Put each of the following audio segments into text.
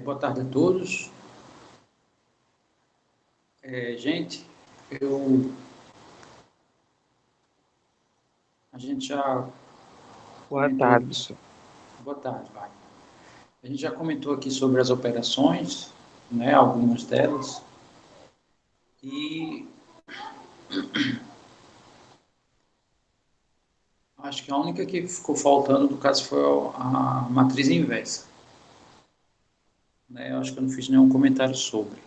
Boa tarde a todos. Gente, a gente já Boa comentou tarde, aqui. professor. Boa tarde, vai. A gente já comentou aqui sobre as operações, né, algumas delas, e acho que a única que ficou faltando, no caso, foi a matriz inversa. Né? Eu acho que eu não fiz nenhum comentário sobre.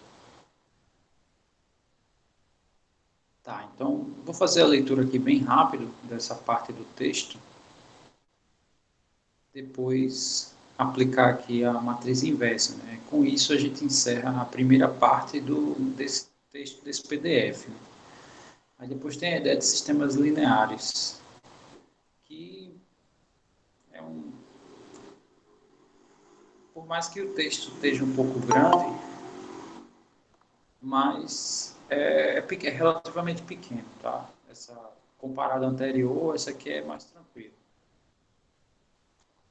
Tá, então vou fazer a leitura aqui bem rápido dessa parte do texto, depois aplicar aqui a matriz inversa. Né? Com isso a gente encerra a primeira parte desse texto, desse PDF. Né? Aí depois tem a ideia de sistemas lineares, que é por mais que o texto esteja um pouco grande, mas é relativamente pequeno, tá? Comparado ao anterior, essa aqui é mais tranquilo.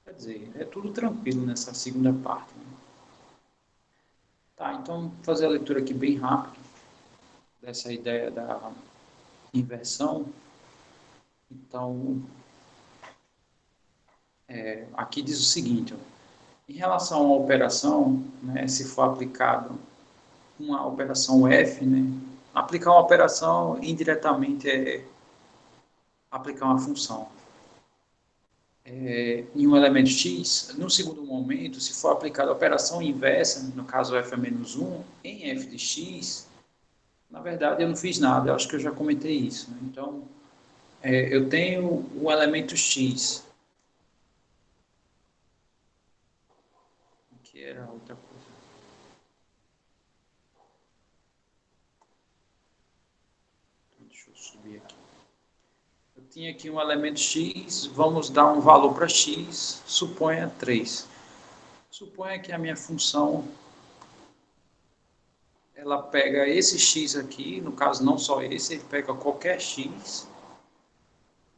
Quer dizer, é tudo tranquilo nessa segunda parte. Né? Tá, então vou fazer a leitura aqui bem rápido dessa ideia da inversão. Então, aqui diz o seguinte, ó, em relação à operação, né, se for aplicado uma operação F, né, aplicar uma operação indiretamente é aplicar uma função. Em um elemento x, no segundo momento, se for aplicada a operação inversa, no caso f é menos 1, em f de x, na verdade eu não fiz nada, eu acho que eu já comentei isso. Né? Então, eu tenho o elemento x, que era outra coisa. Então, deixa eu subir aqui. Eu tinha aqui um elemento x, vamos dar um valor para x, suponha 3. Suponha que a minha função ela pega esse x aqui, no caso não só esse, ele pega qualquer x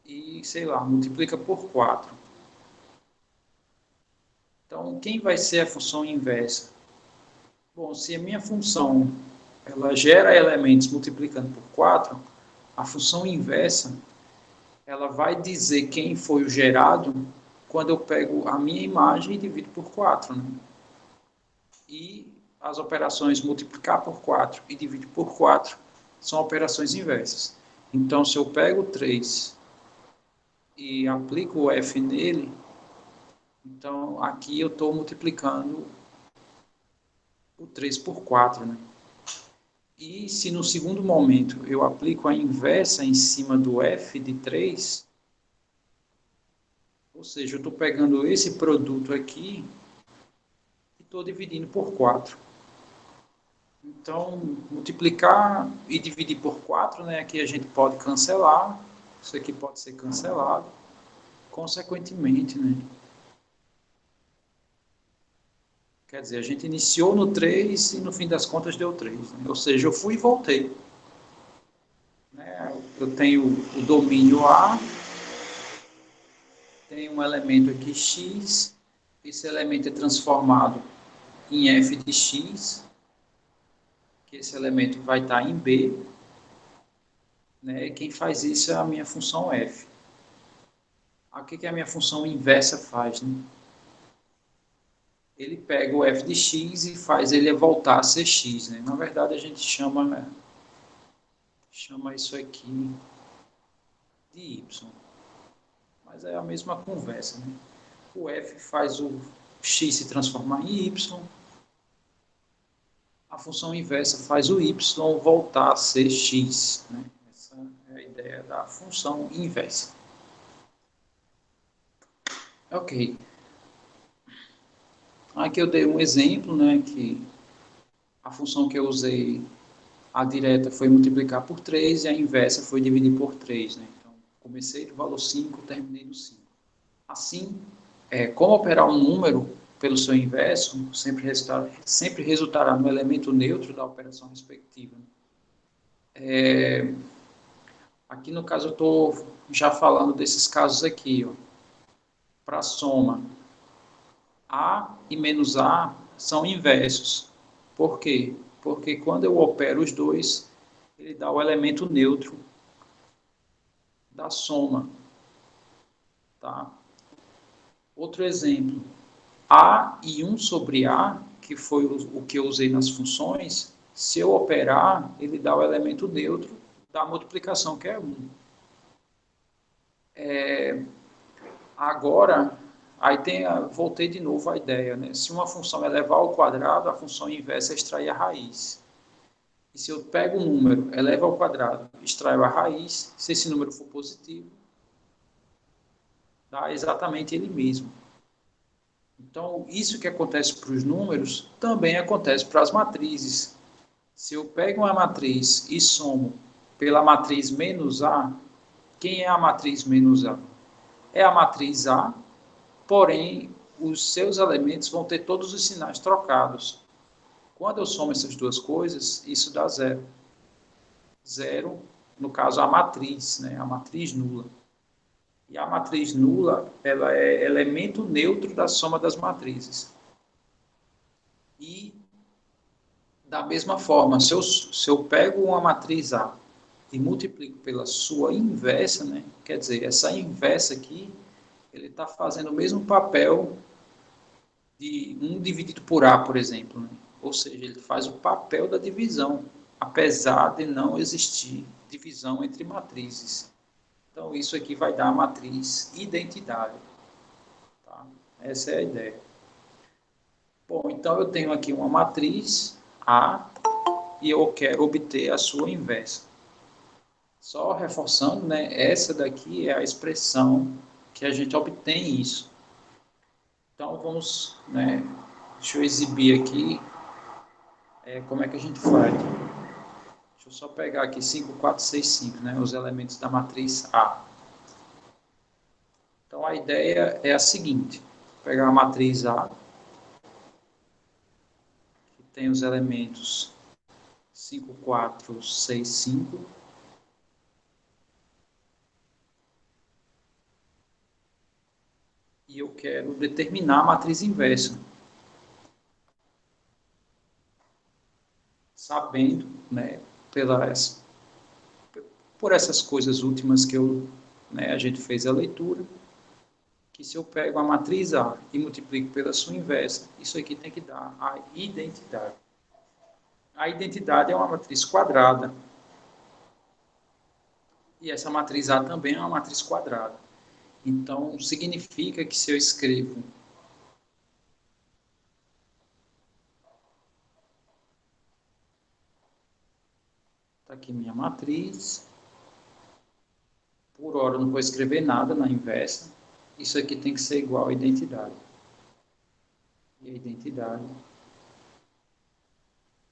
e, sei lá, multiplica por 4. Então, quem vai ser a função inversa? Bom, se a minha função ela gera elementos multiplicando por 4, a função inversa ela vai dizer quem foi o gerado quando eu pego a minha imagem e divido por 4. Né? E as operações multiplicar por 4 e dividir por 4 são operações inversas. Então, se eu pego 3 e aplico o f nele, então aqui eu estou multiplicando o 3 por 4. Né? E se no segundo momento eu aplico a inversa em cima do f de 3, ou seja, eu estou pegando esse produto aqui e estou dividindo por 4. Então, multiplicar e dividir por 4, né? Aqui a gente pode cancelar, isso aqui pode ser cancelado, consequentemente, né? Quer dizer, a gente iniciou no 3 e no fim das contas deu 3. Né? Ou seja, eu fui e voltei. Né? Eu tenho o domínio A, tem um elemento aqui x, esse elemento é transformado em f de x, que esse elemento vai estar em B, né? E quem faz isso é a minha função f. O que a minha função inversa faz? Né? Ele pega o f de x e faz ele voltar a ser x. Né? Na verdade, a gente chama isso aqui de y. Mas é a mesma conversa. Né? O f faz o x se transformar em y, a função inversa faz o y voltar a ser x. Né? Essa é a ideia da função inversa. Ok. Aqui eu dei um exemplo, né, que a função que eu usei, a direta foi multiplicar por 3 e a inversa foi dividir por 3. Né? Então, comecei do valor 5, terminei no 5. Assim, como operar um número pelo seu inverso sempre resultará no elemento neutro da operação respectiva. Aqui no caso eu estou já falando desses casos aqui. Para a soma A e menos A, são inversos. Por quê? Porque quando eu opero os dois, ele dá o elemento neutro da soma. Tá? Outro exemplo, A e 1 sobre A, que foi o que eu usei nas funções, se eu operar, ele dá o elemento neutro da multiplicação, que é 1. Agora, voltei de novo à ideia, né? Se uma função elevar ao quadrado, a função inversa é extrair a raiz. E se eu pego um número, eleva ao quadrado, extraio a raiz, se esse número for positivo, dá exatamente ele mesmo. Então, isso que acontece para os números, também acontece para as matrizes. Se eu pego uma matriz e somo pela matriz menos A, quem é a matriz menos A? É a matriz A, porém, os seus elementos vão ter todos os sinais trocados. Quando eu somo essas duas coisas, isso dá zero. Zero, no caso, a matriz, né? A matriz nula. E a matriz nula, ela é elemento neutro da soma das matrizes. E, da mesma forma, se eu pego uma matriz A e multiplico pela sua inversa, né? Quer dizer, essa inversa aqui, ele está fazendo o mesmo papel de 1 dividido por A, por exemplo. Né? Ou seja, ele faz o papel da divisão, apesar de não existir divisão entre matrizes. Então, isso aqui vai dar a matriz identidade. Tá? Essa é a ideia. Bom, então eu tenho aqui uma matriz A e eu quero obter a sua inversa. Só reforçando, né, essa daqui é a expressão que a gente obtém isso. Então, vamos, né, deixa eu exibir aqui como é que a gente faz. Deixa eu só pegar aqui 5, 4, 6, 5, né, os elementos da matriz A. Então, a ideia é a seguinte, pegar a matriz A, que tem os elementos 5, 4, 6, 5, e eu quero determinar a matriz inversa, sabendo, né, por essas coisas últimas que a gente fez a leitura, que se eu pego a matriz A e multiplico pela sua inversa, isso aqui tem que dar a identidade. A identidade é uma matriz quadrada, e essa matriz A também é uma matriz quadrada. Então, significa que se eu escrevo tá aqui minha matriz, por hora eu não vou escrever nada na inversa, isso aqui tem que ser igual à identidade. E a identidade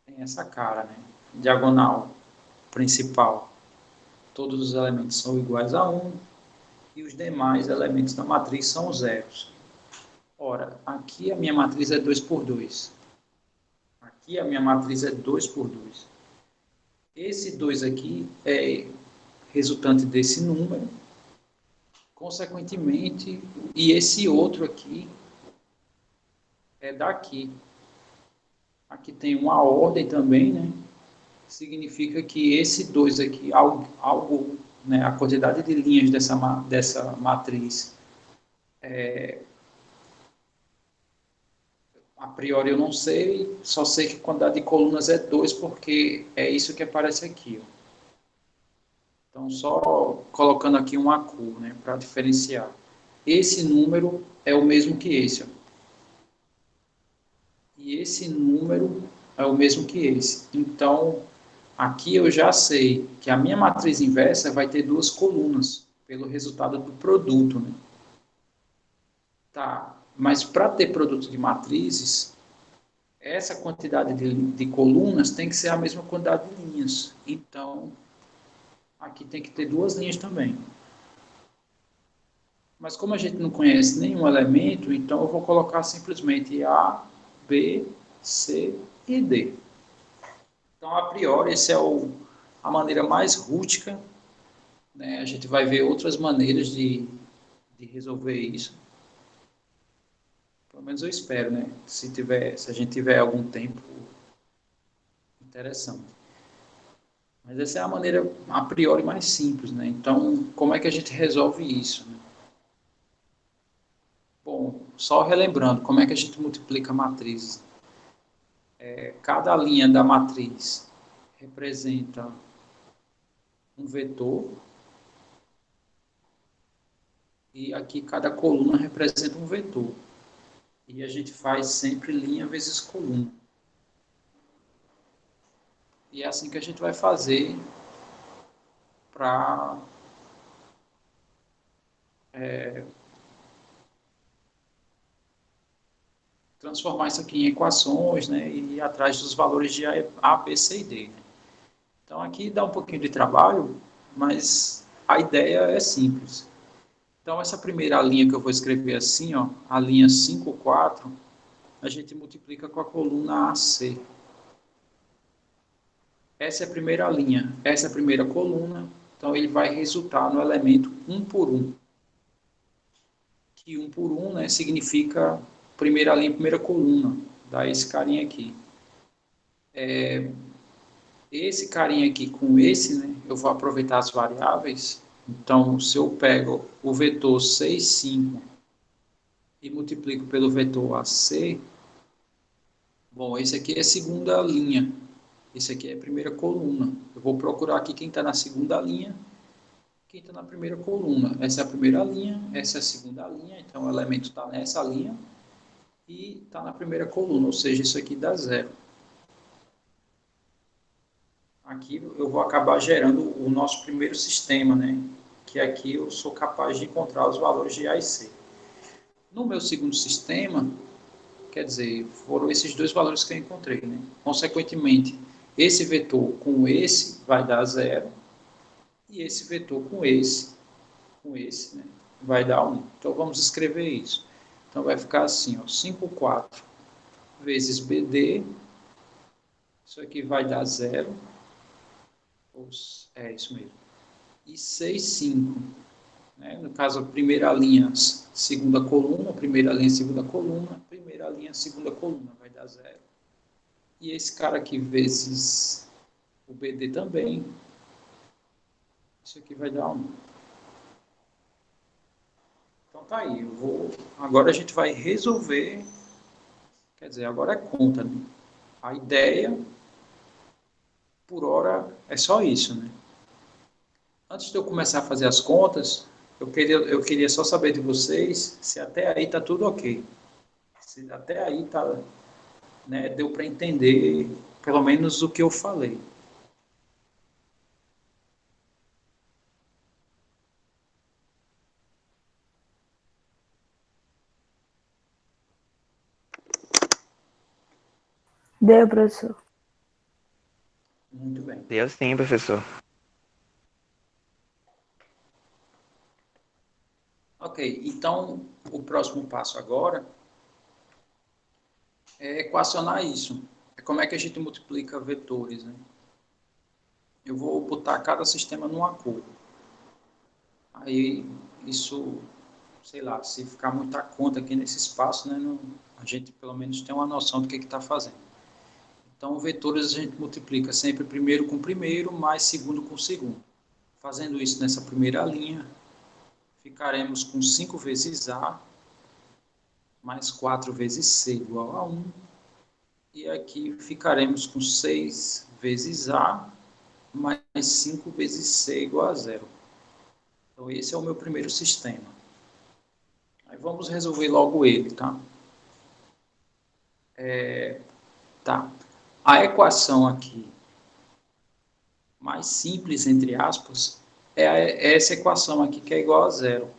tem essa cara, né? Diagonal principal. Todos os elementos são iguais a 1 e os demais elementos da matriz são zeros. Ora, aqui a minha matriz é 2 por 2. Aqui a minha matriz é 2 por 2. Esse 2 aqui é resultante desse número, consequentemente, e esse outro aqui é daqui. Aqui tem uma ordem também, né? Significa que esse 2 aqui, algo, né, a quantidade de linhas dessa matriz, a priori eu não sei, só sei que a quantidade de colunas é 2, porque é isso que aparece aqui. Ó. Então, só colocando aqui uma cor, né, para diferenciar. Esse número é o mesmo que esse. Ó. E esse número é o mesmo que esse. Então, aqui eu já sei que a minha matriz inversa vai ter duas colunas, pelo resultado do produto. Né? Tá, mas para ter produto de matrizes, essa quantidade de colunas tem que ser a mesma quantidade de linhas. Então, aqui tem que ter duas linhas também. Mas como a gente não conhece nenhum elemento, então eu vou colocar simplesmente A, B, C e D. Então, a priori, essa é a maneira mais rústica. Né? A gente vai ver outras maneiras de resolver isso. Pelo menos eu espero, né? Se a gente tiver algum tempo interessante. Mas essa é a maneira, a priori, mais simples, né? Então, como é que a gente resolve isso, né? Bom, só relembrando, como é que a gente multiplica matrizes? Cada linha da matriz representa um vetor, e aqui cada coluna representa um vetor. E a gente faz sempre linha vezes coluna. E é assim que a gente vai fazer para transformar isso aqui em equações, né, e ir atrás dos valores de A, B, C e D. Né? Então aqui dá um pouquinho de trabalho, mas a ideia é simples. Então essa primeira linha que eu vou escrever assim, ó, a linha 5, 4, a gente multiplica com a coluna AC. Essa é a primeira linha, essa é a primeira coluna, então ele vai resultar no elemento 1 por 1. Que 1 por 1, né, significa primeira linha, primeira coluna. Dá esse carinha aqui. Esse carinha aqui com esse, né, eu vou aproveitar as variáveis. Então, se eu pego o vetor 6, 5 e multiplico pelo vetor AC, bom, esse aqui é a segunda linha. Esse aqui é a primeira coluna. Eu vou procurar aqui quem está na segunda linha, quem está na primeira coluna. Essa é a primeira linha, essa é a segunda linha, então o elemento está nessa linha e está na primeira coluna, ou seja, isso aqui dá zero. Aqui eu vou acabar gerando o nosso primeiro sistema, né? Que aqui eu sou capaz de encontrar os valores de A e C. No meu segundo sistema, quer dizer, foram esses dois valores que eu encontrei, né? Consequentemente, esse vetor com esse vai dar zero, e esse vetor com esse, né, vai dar 1. Então, vamos escrever isso. Então, vai ficar assim, ó, 5, 4 vezes BD, isso aqui vai dar zero, é isso mesmo, e 6, 5. Né? No caso, a primeira linha, segunda coluna, primeira linha, segunda coluna, primeira linha, segunda coluna, vai dar zero. E esse cara aqui vezes o BD também, isso aqui vai dar 1. Então tá aí, agora a gente vai resolver, quer dizer, agora é conta, né? A ideia, por hora, é só isso, né? Antes de eu começar a fazer as contas, eu queria só saber de vocês se até aí tá tudo ok. Se até aí tá, né, deu para entender pelo menos o que eu falei. Deu, professor. Muito bem. Deu sim, professor. Ok, então o próximo passo agora é equacionar isso. É como é que a gente multiplica vetores, né? Eu vou botar cada sistema numa cor. Aí isso, sei lá, se ficar muita conta aqui nesse espaço, né, a gente pelo menos tem uma noção do que está fazendo. Então, vetores a gente multiplica sempre primeiro com primeiro, mais segundo com segundo. Fazendo isso nessa primeira linha, ficaremos com 5 vezes A, mais 4 vezes C igual a 1. E aqui ficaremos com 6 vezes A, mais 5 vezes C igual a zero. Então, esse é o meu primeiro sistema. Aí vamos resolver logo ele, tá? Tá. A equação aqui mais simples, entre aspas, é essa equação aqui que é igual a zero.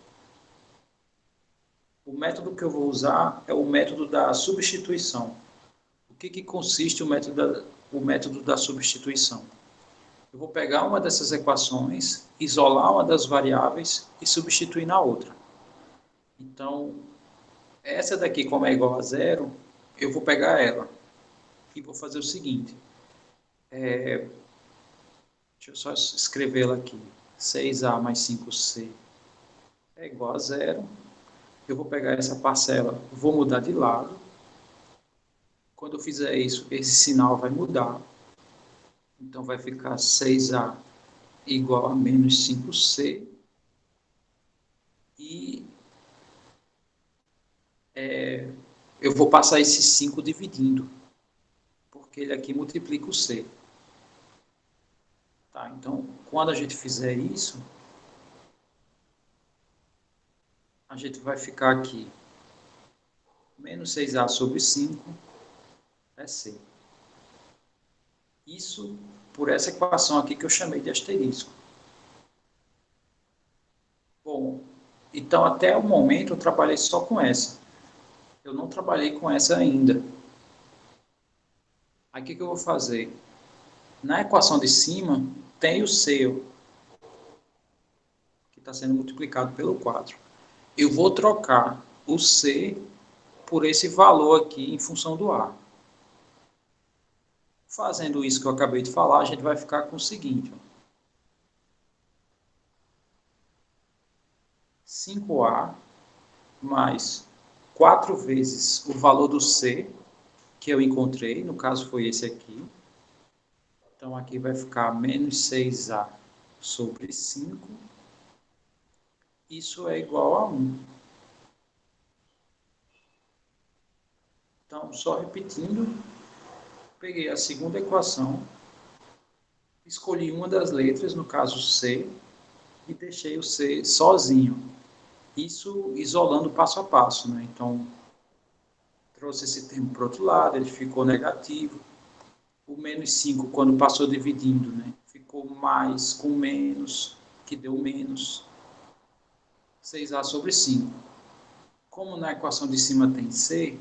O método que eu vou usar é o método da substituição. O que consiste o método da substituição? Eu vou pegar uma dessas equações, isolar uma das variáveis e substituir na outra. Então, essa daqui, como é igual a zero, eu vou pegar ela e vou fazer o seguinte. Deixa eu só escrevê-la aqui. 6A mais 5C é igual a zero. eu vou pegar essa parcela, vou mudar de lado. Quando eu fizer isso, esse sinal vai mudar. Então, vai ficar 6A igual a menos 5C. E eu vou passar esse 5 dividindo, porque ele aqui multiplica o C. Tá? Então, quando a gente fizer isso, a gente vai ficar aqui, menos 6A sobre 5 é C. Isso por essa equação aqui que eu chamei de asterisco. Bom, então até o momento eu trabalhei só com essa. Eu não trabalhei com essa ainda. Aí o que eu vou fazer? Na equação de cima tem o C, que está sendo multiplicado pelo 4. Eu vou trocar o C por esse valor aqui em função do A. Fazendo isso que eu acabei de falar, a gente vai ficar com o seguinte. 5A mais 4 vezes o valor do C, que eu encontrei, no caso foi esse aqui. Então, aqui vai ficar menos 6A sobre 5. Isso é igual a 1. Então, só repetindo, peguei a segunda equação, escolhi uma das letras, no caso C, e deixei o C sozinho. Isso isolando passo a passo, né? Então, trouxe esse termo para o outro lado, ele ficou negativo. O menos 5, quando passou dividindo, né? Ficou mais com menos, que deu menos 6A sobre 5. Como na equação de cima tem C,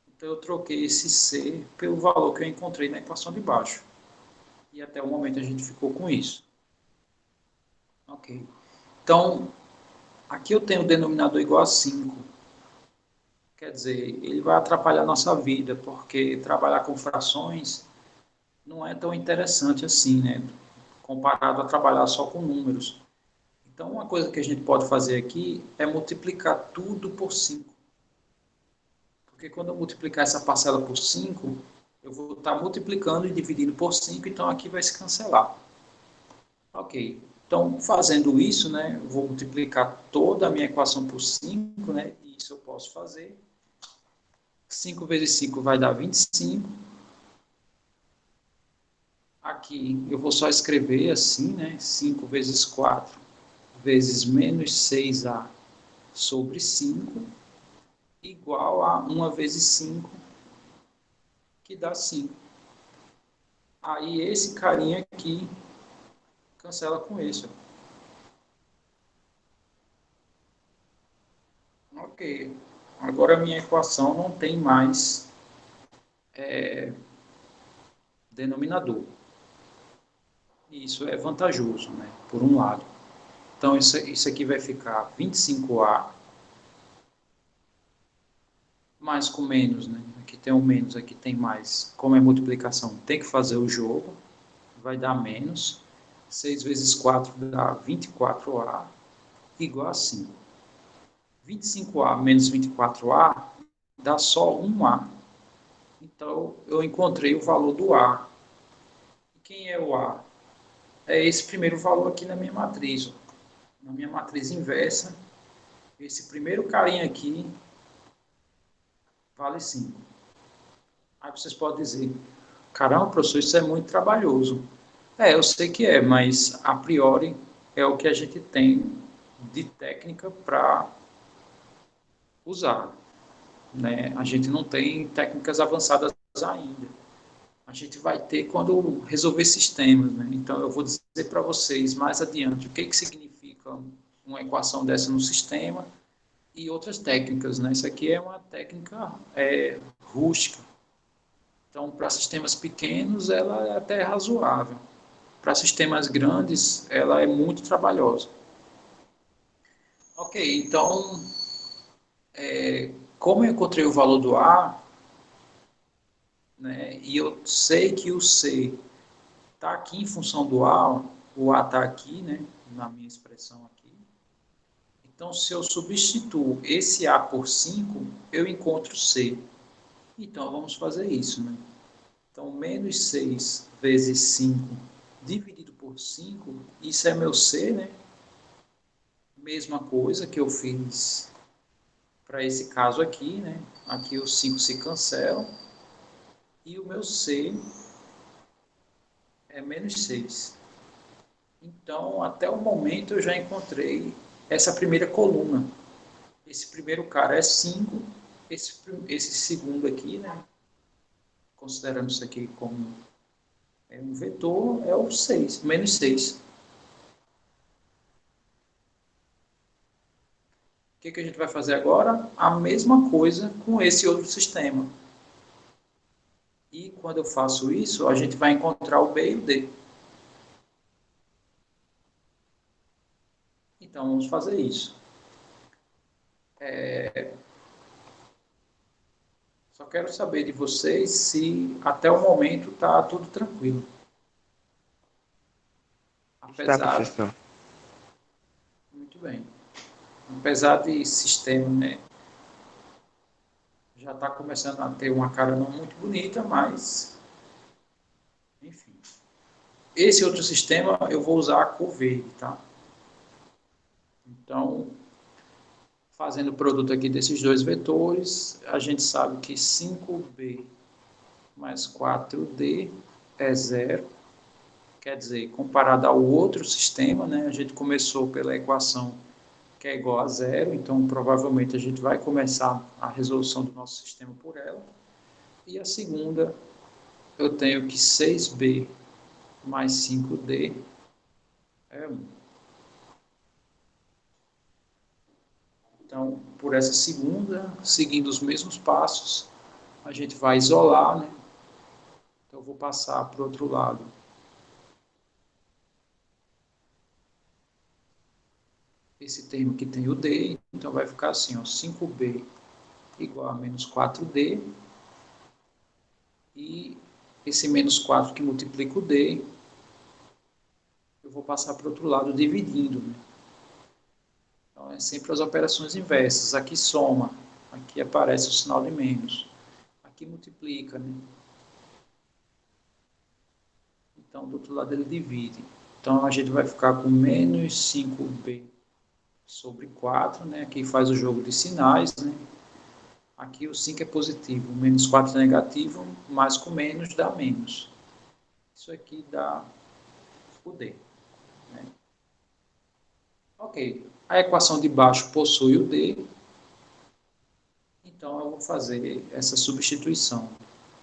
então eu troquei esse C pelo valor que eu encontrei na equação de baixo. E até o momento a gente ficou com isso. Ok. Então, aqui eu tenho o denominador igual a 5. Quer dizer, ele vai atrapalhar a nossa vida, porque trabalhar com frações não é tão interessante assim, né? Comparado a trabalhar só com números. Então, uma coisa que a gente pode fazer aqui é multiplicar tudo por 5. Porque quando eu multiplicar essa parcela por 5, eu vou estar multiplicando e dividindo por 5, então aqui vai se cancelar. Ok. Então, fazendo isso, né, eu vou multiplicar toda a minha equação por 5, né, e isso eu posso fazer. 5 vezes 5 vai dar 25. Aqui eu vou só escrever assim, né, 5 vezes 4 vezes menos 6A sobre 5 igual a 1 vezes 5, que dá 5. Aí esse carinha aqui cancela com esse. Ok. Agora a minha equação não tem mais denominador. E isso é vantajoso, né? Por um lado. Então isso aqui vai ficar 25A mais com menos, né? Aqui tem o menos, aqui tem mais. Como é multiplicação, tem que fazer o jogo. Vai dar menos. 6 vezes 4 dá 24A igual a 5. 25A menos 24A dá só 1A. Então, eu encontrei o valor do A. E quem é o A? É esse primeiro valor aqui na minha matriz. Na minha matriz inversa, esse primeiro carinha aqui vale 5. Aí vocês podem dizer, caramba, professor, isso é muito trabalhoso. É, eu sei que é, mas a priori é o que a gente tem de técnica para usar. Né? A gente não tem técnicas avançadas ainda. A gente vai ter quando resolver sistemas. Né? Então, eu vou dizer para vocês mais adiante o que significa uma equação dessa no sistema e outras técnicas. Né? Isso aqui é uma técnica rústica. Então, para sistemas pequenos, ela é até razoável. Para sistemas grandes, ela é muito trabalhosa. Ok, então, como eu encontrei o valor do A, né, e eu sei que o C está aqui em função do A, o A está aqui, né, na minha expressão aqui. Então, se eu substituo esse A por 5, eu encontro C. Então, vamos fazer isso, né? Então, menos 6 vezes 5 dividido por 5, isso é meu C, né? Mesma coisa que eu fiz para esse caso aqui, né? Aqui os 5 se cancelam. E o meu C é menos 6. Então, até o momento, eu já encontrei essa primeira coluna. Esse primeiro cara é 5, esse segundo aqui, né? Considerando isso aqui como um vetor, é o 6, menos 6. O que a gente vai fazer agora? A mesma coisa com esse outro sistema. E quando eu faço isso, a gente vai encontrar o B e o D. Então, vamos fazer isso. Só quero saber de vocês se até o momento está tudo tranquilo. Está, Apesar, professor. muito bem. Apesar de sistema, né, já está começando a ter uma cara não muito bonita, mas, enfim. Esse outro sistema eu vou usar a cor verde, tá? Então, fazendo o produto aqui desses dois vetores, a gente sabe que 5B mais 4D é zero. Quer dizer, comparado ao outro sistema, né, a gente começou pela equação que é igual a zero, então provavelmente a gente vai começar a resolução do nosso sistema por ela. E a segunda, eu tenho que 6B mais 5D é 1. Então, por essa segunda, seguindo os mesmos passos, a gente vai isolar, né? Então, eu vou passar para o outro lado esse termo que tem o D, então vai ficar assim, ó, 5B igual a menos 4D, e esse menos 4 que multiplica o D, eu vou passar para o outro lado dividindo, né? Então, é sempre as operações inversas. Aqui soma, aqui aparece o sinal de menos. Aqui multiplica, né? Então, do outro lado ele divide. Então, a gente vai ficar com menos 5B sobre 4, né? Aqui faz o jogo de sinais, né? Aqui o 5 é positivo, o menos 4 é negativo, mais com menos dá menos. Isso aqui dá o D. Né? Ok, a equação de baixo possui o D, então eu vou fazer essa substituição.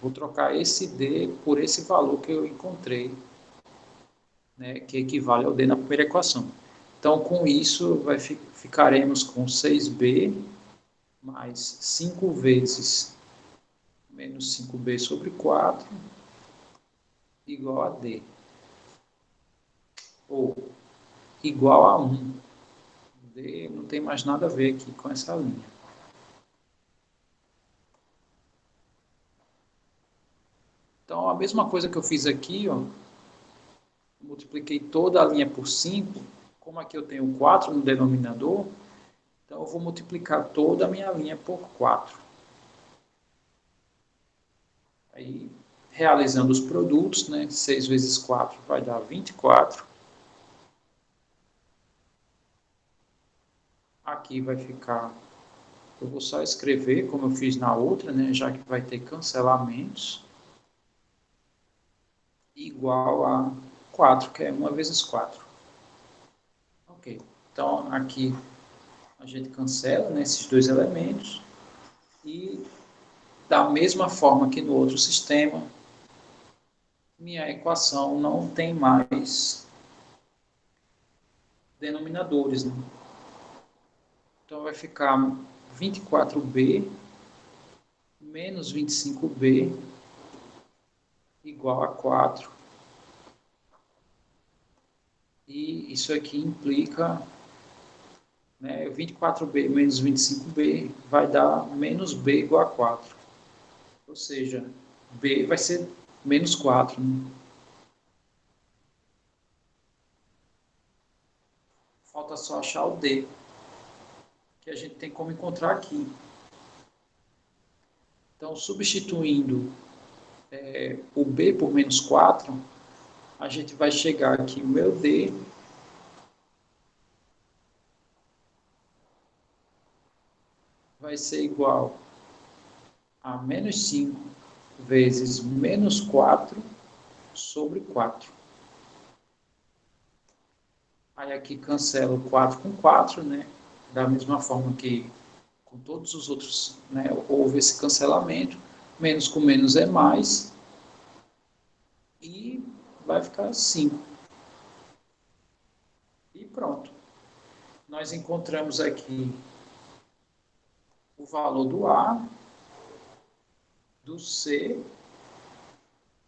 Vou trocar esse D por esse valor que eu encontrei, né, que equivale ao D na primeira equação. Então, com isso, ficaremos com 6B mais 5 vezes menos 5B sobre 4 igual a D. Ou igual a 1. D não tem mais nada a ver aqui com essa linha. Então, a mesma coisa que eu fiz aqui, ó, multipliquei toda a linha por 5, como aqui eu tenho 4 no denominador, então eu vou multiplicar toda a minha linha por 4. Aí, realizando os produtos, né, 6 vezes 4 vai dar 24. Aqui vai ficar, eu vou só escrever como eu fiz na outra, né, já que vai ter cancelamentos, igual a 4, que é 1 vezes 4. Ok, então aqui a gente cancela, né, esses dois elementos e da mesma forma que no outro sistema, minha equação não tem mais denominadores, né? Então vai ficar 24B menos 25B igual a 4. E isso aqui implica, né, 24B menos 25B vai dar menos B igual a 4. Ou seja, B vai ser menos 4. Né? Falta só achar o D. que a gente tem como encontrar aqui. Então, substituindo o B por menos 4, a gente vai chegar aqui, o meu D vai ser igual a menos 5 vezes menos 4 sobre 4. Aí aqui cancelo 4 com 4, né? Da mesma forma que com todos os outros, né, houve esse cancelamento. Menos com menos é mais. E vai ficar 5. E pronto. Nós encontramos aqui o valor do A, do C,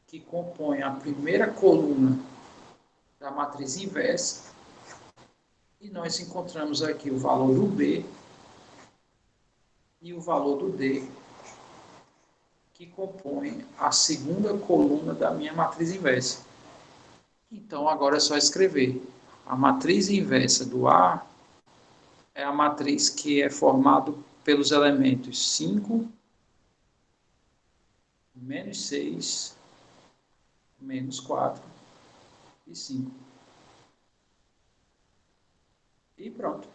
que compõe a primeira coluna da matriz inversa, e nós encontramos aqui o valor do B e o valor do D, que compõe a segunda coluna da minha matriz inversa. Então, agora é só escrever. A matriz inversa do A é a matriz que é formada pelos elementos 5, menos 6, menos 4 e 5. E pronto.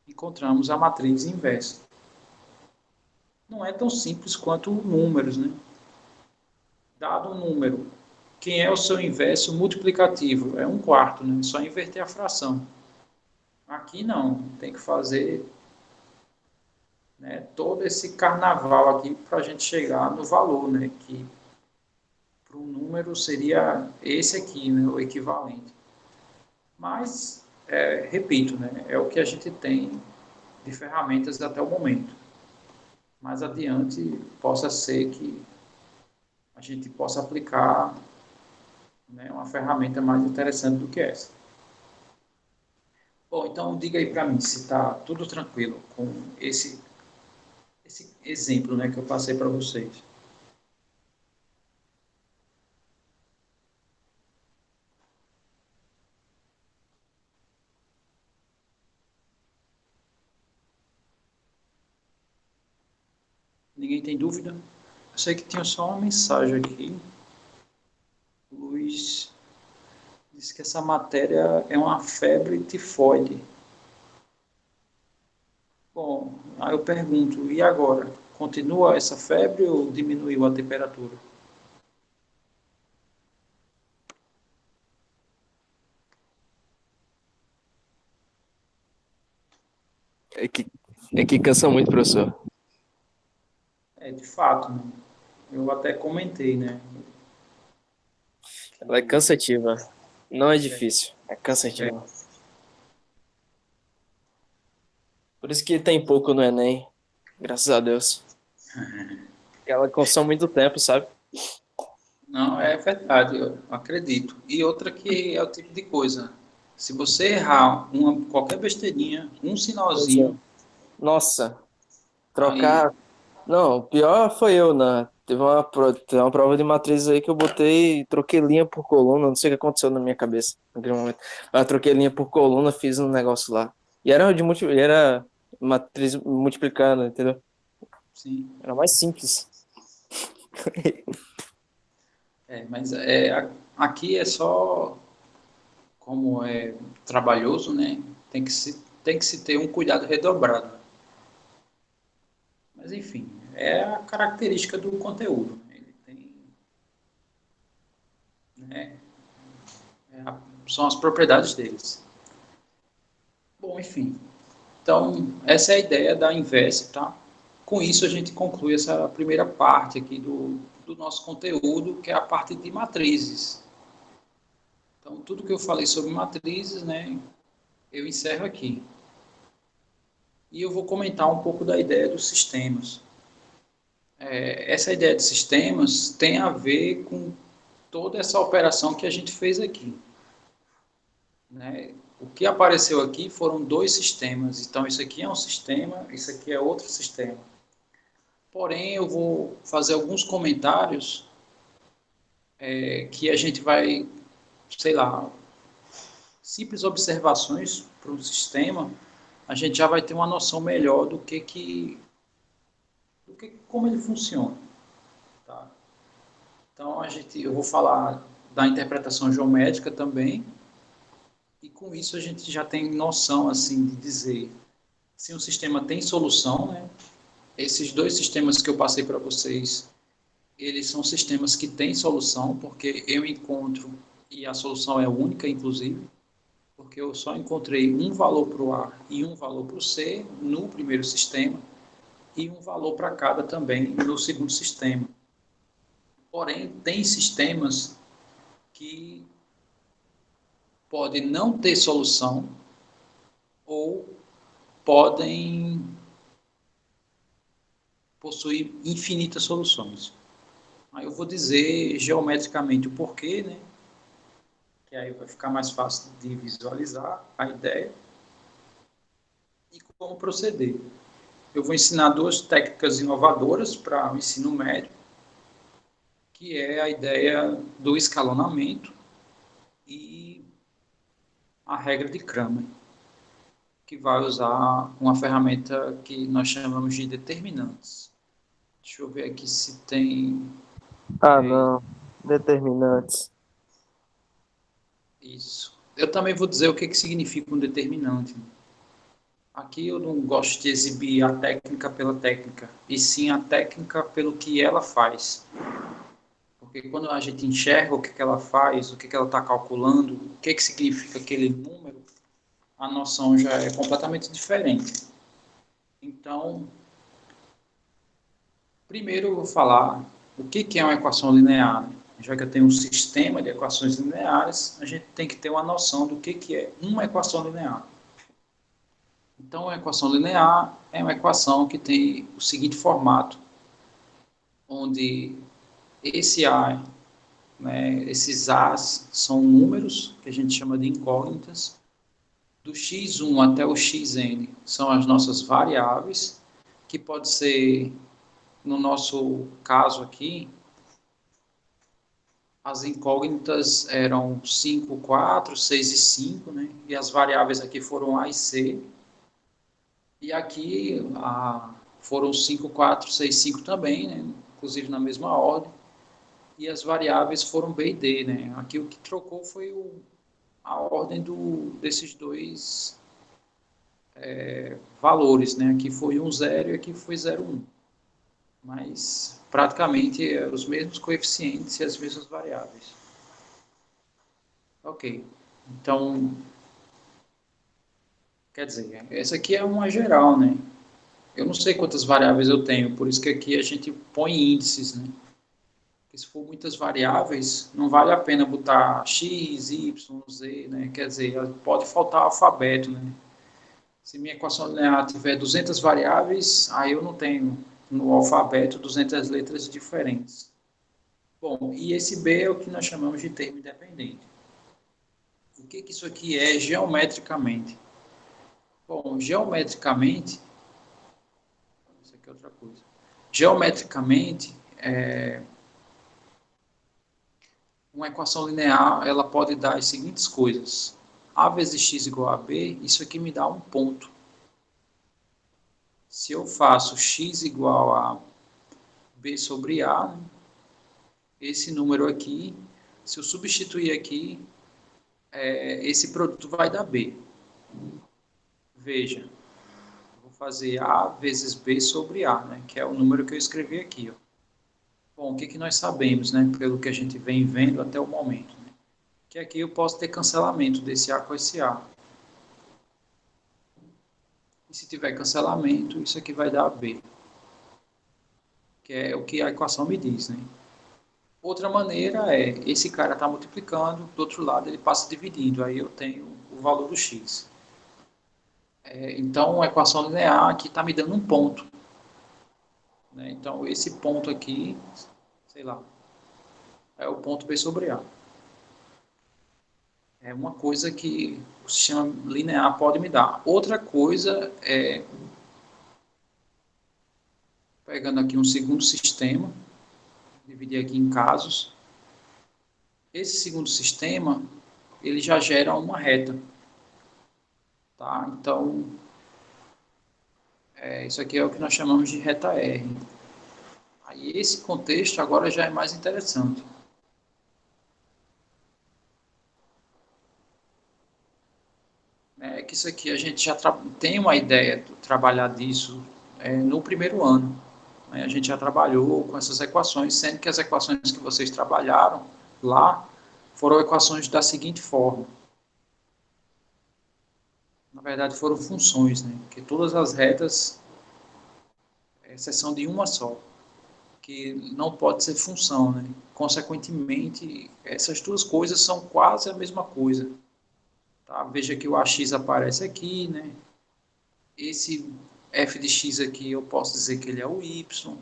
Encontramos a matriz inversa. Não é tão simples quanto números, né? Dado um número, quem é o seu inverso multiplicativo? É 1/4, né? É só inverter a fração. Aqui não, tem que fazer, né, todo esse carnaval aqui para a gente chegar no valor, né? Que para um número seria esse aqui, né? O equivalente. Mas, repito, né? É o que a gente tem de ferramentas até o momento. Mais adiante possa ser que a gente possa aplicar, né, uma ferramenta mais interessante do que essa. Bom, então diga aí para mim se está tudo tranquilo com esse exemplo, né, que eu passei para vocês. Ninguém tem dúvida? Eu sei que tinha só uma mensagem aqui. O Luiz disse que essa matéria é uma febre tifoide. Bom, aí eu pergunto, e agora? Continua essa febre ou diminuiu a temperatura? É que, é que cansa muito, professor. É, de fato, né? Eu até comentei, né? Ela é Que cansativa. Não é é, difícil, é é, cansativa. Por isso que tem pouco no Enem, graças a Deus. Ela consome muito tempo, sabe? não, é verdade, eu acredito. E outra que é o tipo de coisa. Se você errar qualquer besteirinha, um Pois é. sinalzinho, Nossa, aí, trocar. Não, o pior foi eu, né? Teve uma prova de matriz aí que eu botei, troquei linha por coluna, não sei o que aconteceu na minha cabeça naquele momento. Mas eu troquei linha por coluna, fiz um negócio lá. Era matriz multiplicada, entendeu? sim. Era mais simples. Mas aqui é só, como é trabalhoso, né? Tem que se ter um cuidado redobrado. Mas, enfim, é a característica do conteúdo, né? Ele tem, né? São as propriedades deles. Bom, enfim. Então, essa é a ideia da Invest, tá? Com isso, a gente conclui essa primeira parte aqui do nosso conteúdo, que é a parte de matrizes. Então, tudo que eu falei sobre matrizes, né, eu encerro aqui. E eu vou comentar um pouco da ideia dos sistemas. Essa ideia de sistemas tem a ver com toda essa operação que a gente fez aqui, né? O que apareceu aqui foram dois sistemas. Então, isso aqui é um sistema, isso aqui é outro sistema. Porém, eu vou fazer alguns comentários que a gente vai, sei lá, simples observações para o sistema, a gente já vai ter uma noção melhor como ele funciona, tá? Então, eu vou falar da interpretação geométrica também, e com isso a gente já tem noção, assim, de dizer se um sistema tem solução, né? Esses dois sistemas que eu passei para vocês, eles são sistemas que têm solução, porque eu encontro, e a solução é única, inclusive, porque eu só encontrei um valor para o A e um valor para o C no primeiro sistema, e um valor para cada também no segundo sistema. Porém, tem sistemas que podem não ter solução ou podem possuir infinitas soluções. Aí eu vou dizer geometricamente o porquê, né? Que aí vai ficar mais fácil de visualizar a ideia e como proceder. Eu vou ensinar duas técnicas inovadoras para o ensino médio, que é a ideia do escalonamento e a regra de Cramer, que vai usar uma ferramenta que nós chamamos de determinantes. Deixa eu ver aqui se tem. Ah, É não. Determinantes. isso. Eu também vou dizer o que significa um determinante. Aqui eu não gosto de exibir a técnica pela técnica, e sim a técnica pelo que ela faz. Porque quando a gente enxerga o que ela faz, o que ela está calculando, o que significa aquele número, a noção já é completamente diferente. Então, primeiro eu vou falar o que é uma equação linear. Já que eu tenho um sistema de equações lineares, a gente tem que ter uma noção do que é uma equação linear. Então, uma equação linear é uma equação que tem o seguinte formato, onde esse A, né, esses A's são números, que a gente chama de incógnitas, do x1 até o xn são as nossas variáveis, que pode ser, no nosso caso aqui, as incógnitas eram 5, 4, 6 e 5, né? E as variáveis aqui foram A e C. E aqui foram 5, 4, 6, 5 também, né? Inclusive na mesma ordem. E as variáveis foram B e D, né? Aqui o que trocou foi a ordem desses dois valores, né? Aqui foi 1, 0 e aqui foi 0, 1. Mas praticamente os mesmos coeficientes e as mesmas variáveis. Ok. Então, quer dizer, essa aqui é uma geral, né? Eu não sei quantas variáveis eu tenho, por isso que aqui a gente põe índices, né? Porque se for muitas variáveis, não vale a pena botar x, y, z, né? Quer dizer, pode faltar alfabeto, né? Se minha equação linear tiver 200 variáveis, aí eu não tenho no alfabeto 200 letras diferentes. Bom, e esse B é o que nós chamamos de termo independente. O que isso aqui é geometricamente? Bom, geometricamente, isso aqui é outra coisa. Geometricamente, uma equação linear ela pode dar as seguintes coisas. A vezes x igual a b, isso aqui me dá um ponto. Se eu faço x igual a b sobre a, esse número aqui, se eu substituir aqui, esse produto vai dar b. Veja, vou fazer a vezes b sobre a, né, que é o número que eu escrevi aqui. Ó. Bom, o que nós sabemos, né, pelo que a gente vem vendo até o momento? Né, que aqui eu posso ter cancelamento desse a com esse a. E se tiver cancelamento, isso aqui vai dar b, que é o que a equação me diz, né? Outra maneira é, esse cara está multiplicando, do outro lado ele passa dividindo, aí eu tenho o valor do x. Então, a equação linear aqui está me dando um ponto. Né? Então, esse ponto aqui, sei lá, é o ponto b sobre a. É uma coisa que o sistema linear pode me dar. Outra coisa é, pegando aqui um segundo sistema, dividir aqui em casos. Esse segundo sistema, ele já gera uma reta. Tá? Então, Isso aqui é o que nós chamamos de reta R. Aí esse contexto agora já é mais interessante. É que isso aqui a gente já tem uma ideia de trabalhar disso no primeiro ano. Né? A gente já trabalhou com essas equações, sendo que as equações que vocês trabalharam lá foram equações da seguinte forma. Na verdade, foram funções, né? Porque todas as retas, exceção de uma só, que não pode ser função, né? Consequentemente, essas duas coisas são quase a mesma coisa. Tá? Veja que o AX aparece aqui, né? Esse f de x aqui eu posso dizer que ele é o y.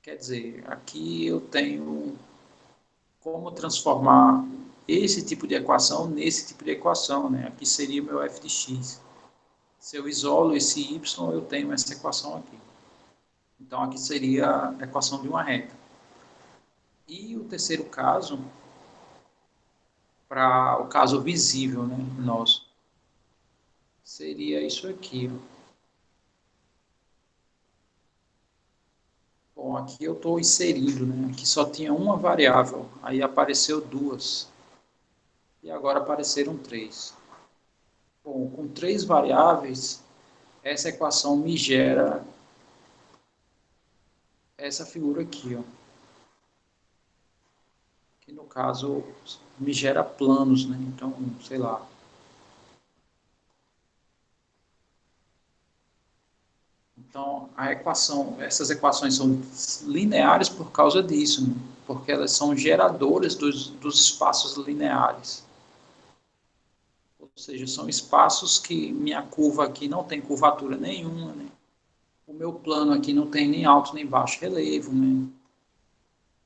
Quer dizer, aqui eu tenho como transformar esse tipo de equação nesse tipo de equação, né? Aqui seria o meu f de x. Se eu isolo esse y, eu tenho essa equação aqui. Então, aqui seria a equação de uma reta. E o terceiro caso, para o caso visível, né, nosso, seria isso aqui. Bom, aqui eu estou inserindo, né? Aqui só tinha uma variável, aí apareceu duas. E agora apareceram três. Bom, com três variáveis, essa equação me gera essa figura aqui, ó. Que no caso me gera planos, né? Então, sei lá. Então, essas equações são lineares por causa disso, né? Porque elas são geradoras dos espaços lineares. Ou seja, são espaços que minha curva aqui não tem curvatura nenhuma, né? O meu plano aqui não tem nem alto nem baixo relevo, né?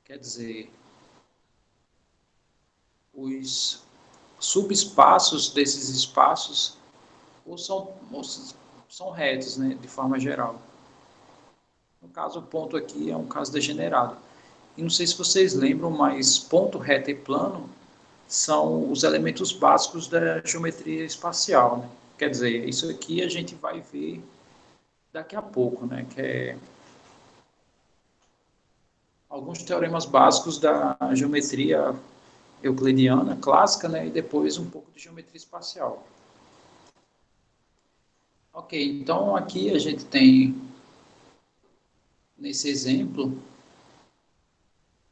Quer dizer, os subespaços desses espaços ou são retos, né, de forma geral. No caso, o ponto aqui é um caso degenerado. E não sei se vocês lembram, mas ponto, reta e plano são os elementos básicos da geometria espacial, né? Quer dizer, isso aqui a gente vai ver daqui a pouco, né? Que é alguns teoremas básicos da geometria euclidiana clássica, né? E depois um pouco de geometria espacial. Ok, então aqui a gente tem, nesse exemplo,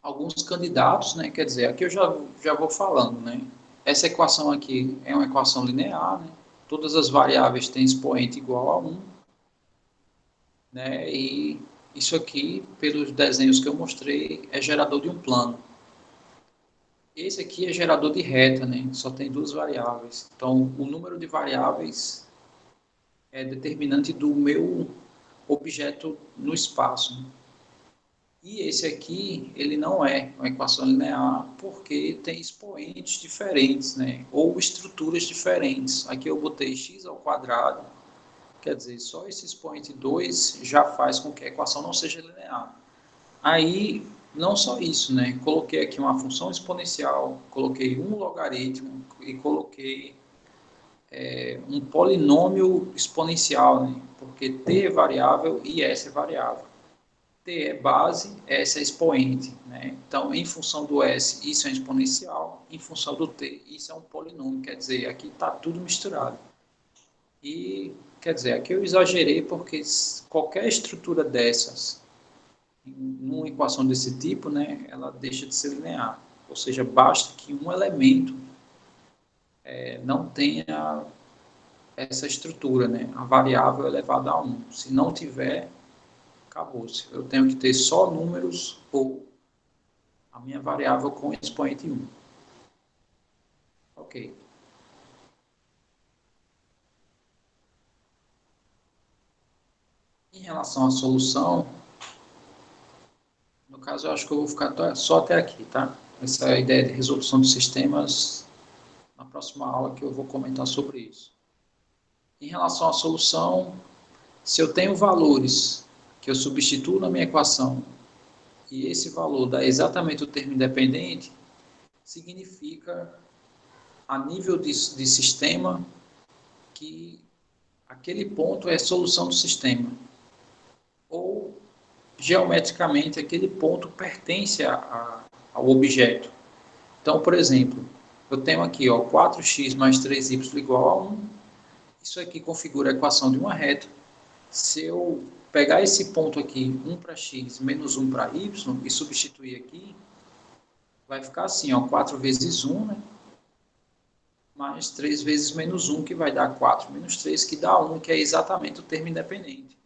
alguns candidatos, né? Quer dizer, aqui eu já vou falando, né? Essa equação aqui é uma equação linear, né? Todas as variáveis têm expoente igual a 1, né? E isso aqui, pelos desenhos que eu mostrei, é gerador de um plano. Esse aqui é gerador de reta, né? Só tem duas variáveis. Então, o número de variáveis é determinante do meu objeto no espaço. E esse aqui, ele não é uma equação linear porque tem expoentes diferentes, né? Ou estruturas diferentes. Aqui eu botei x ao quadrado, quer dizer, só esse expoente 2 já faz com que a equação não seja linear. Aí, não só isso, né? Coloquei aqui uma função exponencial, coloquei um logaritmo e coloquei um polinômio exponencial, né? Porque t é variável e s é variável. T é base, S é expoente. Né? Então, em função do S, isso é exponencial, em função do T, isso é um polinômio, quer dizer, aqui está tudo misturado. E, quer dizer, aqui eu exagerei porque qualquer estrutura dessas, numa equação desse tipo, né, ela deixa de ser linear. Ou seja, basta que um elemento não tenha essa estrutura, né, a variável elevada a 1. Se não tiver, acabou-se. Eu tenho que ter só números ou a minha variável com expoente 1. Ok. Em relação à solução, no caso eu acho que eu vou ficar só até aqui, tá? Essa é a ideia de resolução de sistemas, na próxima aula que eu vou comentar sobre isso. Em relação à solução, se eu tenho valores que eu substituo na minha equação e esse valor dá exatamente o termo independente, significa, a nível de sistema, que aquele ponto é solução do sistema. Ou, geometricamente, aquele ponto pertence ao objeto. Então, por exemplo, eu tenho aqui ó, 4x mais 3y igual a 1. Isso aqui configura a equação de uma reta. Se eu pegar esse ponto aqui, 1 para x menos 1 para y, e substituir aqui, vai ficar assim, ó, 4 vezes 1, né? Mais 3 vezes menos 1, que vai dar 4 menos 3, que dá 1, que é exatamente o termo independente.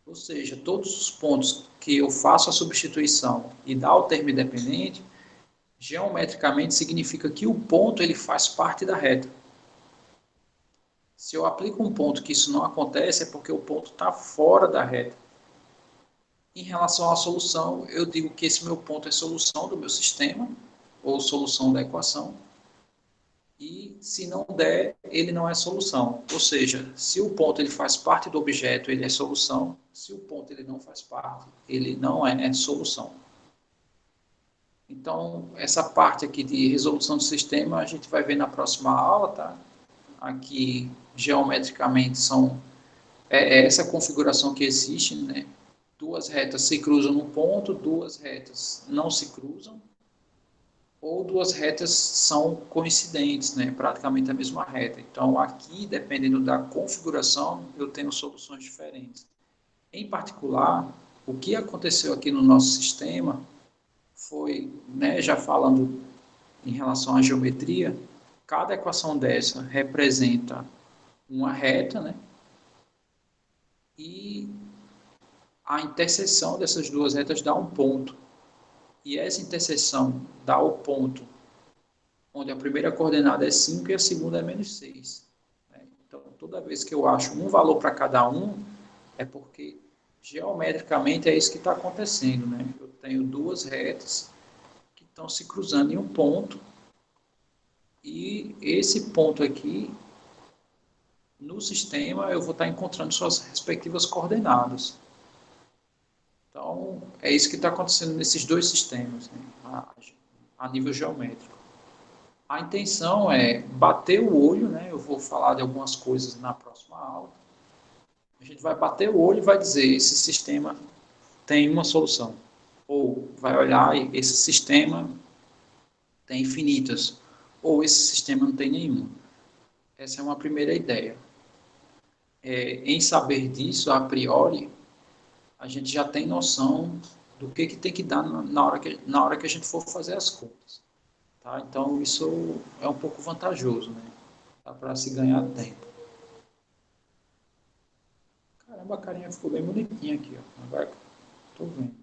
Ou seja, todos os pontos que eu faço a substituição e dá o termo independente, geometricamente significa que o ponto ele faz parte da reta. Se eu aplico um ponto que isso não acontece, é porque o ponto está fora da reta. Em relação à solução, eu digo que esse meu ponto é solução do meu sistema, ou solução da equação, e se não der, ele não é solução. Ou seja, se o ponto ele faz parte do objeto, ele é solução. Se o ponto ele não faz parte, ele não é solução. Então, essa parte aqui de resolução do sistema a gente vai ver na próxima aula, tá? Aqui, geometricamente, é essa configuração que existe, né? Duas retas se cruzam no ponto, duas retas não se cruzam, ou duas retas são coincidentes, né? Praticamente a mesma reta. Então, aqui, dependendo da configuração, eu tenho soluções diferentes. Em particular, o que aconteceu aqui no nosso sistema foi, né, já falando em relação à geometria, cada equação dessa representa uma reta, né? E a interseção dessas duas retas dá um ponto. E essa interseção dá o ponto onde a primeira coordenada é 5 e a segunda é menos 6. Então, toda vez que eu acho um valor para cada um, é porque geometricamente é isso que está acontecendo. Né? Eu tenho duas retas que estão se cruzando em um ponto, e esse ponto aqui, no sistema, eu vou estar encontrando suas respectivas coordenadas. Então, é isso que está acontecendo nesses dois sistemas, né? A nível geométrico. A intenção é bater o olho, né? Eu vou falar de algumas coisas na próxima aula. A gente vai bater o olho e vai dizer, esse sistema tem uma solução. Ou vai olhar e esse sistema tem infinitas. Ou esse sistema não tem nenhuma. Essa é uma primeira ideia. Em saber disso, a priori, a gente já tem noção do que tem que dar na hora que a gente for fazer as contas. Tá? Então, isso é um pouco vantajoso, né? Dá para se ganhar tempo. Caramba, a carinha ficou bem bonitinha aqui, ó. Agora tô vendo.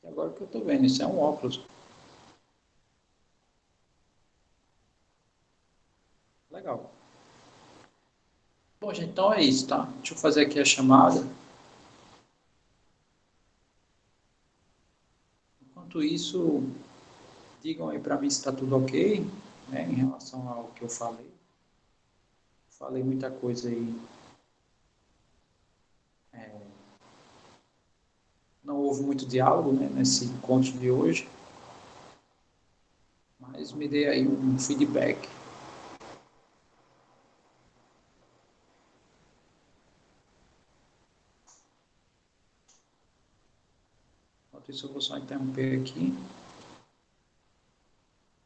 E agora que eu tô vendo, isso é um óculos. Legal. Bom, gente, então é isso, tá? Deixa eu fazer aqui a chamada. Enquanto isso, digam aí para mim se está tudo ok, né, em relação ao que eu falei. Falei muita coisa aí. Não houve muito diálogo, né, nesse encontro de hoje, mas me dê aí um feedback. Enquanto isso, eu vou só interromper aqui.